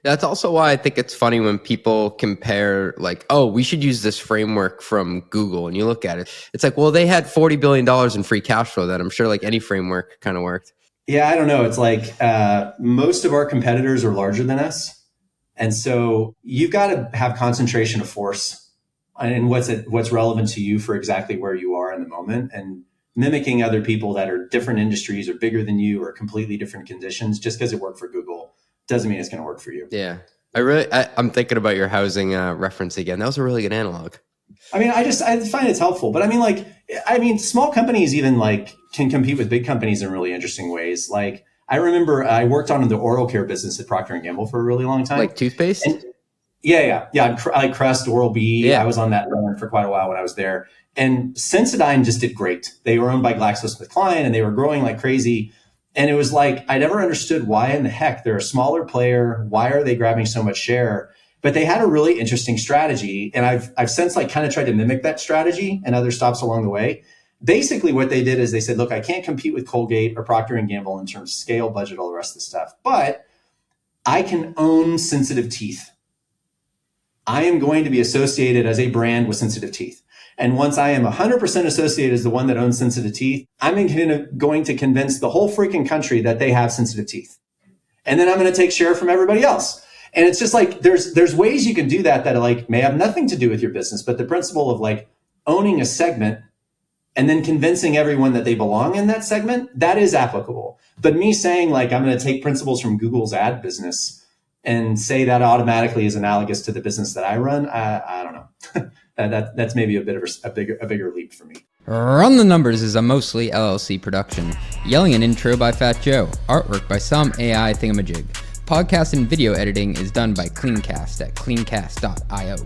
That's also why I think it's funny when people compare like, oh, we should use this framework from Google. And you look at it, it's like, well, they had $40 billion in free cash flow that I'm sure like any framework kind of worked. Yeah, I don't know. It's like most of our competitors are larger than us. And so you've got to have concentration of force and what's relevant to you for exactly where you are in the moment. And mimicking other people that are different industries or bigger than you or completely different conditions, just because it worked for Google doesn't mean it's going to work for you. Yeah. I'm thinking about your housing reference again. That was a really good analog. I mean, I find it's helpful, but I mean, small companies even like can compete with big companies in really interesting ways. Like I remember I worked on the oral care business at Procter & Gamble for a really long time. Like toothpaste? Yeah. Like Crest, Oral-B. Yeah. I was on that run for quite a while when I was there. And Sensodyne just did great. They were owned by GlaxoSmithKline and they were growing like crazy. And it was like, I never understood why in the heck they're a smaller player. Why are they grabbing so much share? But they had a really interesting strategy. And I've since like kind of tried to mimic that strategy and other stops along the way. Basically what they did is they said, look, I can't compete with Colgate or Procter & Gamble in terms of scale, budget, all the rest of the stuff, but I can own sensitive teeth. I am going to be associated as a brand with sensitive teeth. And once I am 100% associated as the one that owns sensitive teeth, I'm going to convince the whole freaking country that they have sensitive teeth. And then I'm going to take share from everybody else. And it's just like, there's ways you can do that like may have nothing to do with your business, but the principle of like owning a segment and then convincing everyone that they belong in that segment, that is applicable. But me saying like, I'm going to take principles from Google's ad business and say that automatically is analogous to the business that I run, I don't know. That's maybe a bigger leap for me. Run the Numbers is a mostly LLC production. Yelling an intro by Fat Joe. Artwork by some AI thingamajig. Podcast and video editing is done by Cleancast at cleancast.io.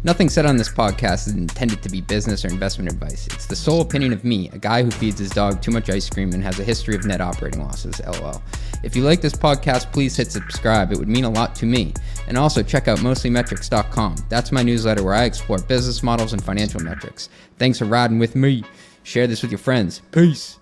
Nothing said on this podcast is intended to be business or investment advice. It's the sole opinion of me, a guy who feeds his dog too much ice cream and has a history of net operating losses, LOL. If you like this podcast, please hit subscribe. It would mean a lot to me. And also check out mostlymetrics.com. That's my newsletter where I explore business models and financial metrics. Thanks for riding with me. Share this with your friends. Peace.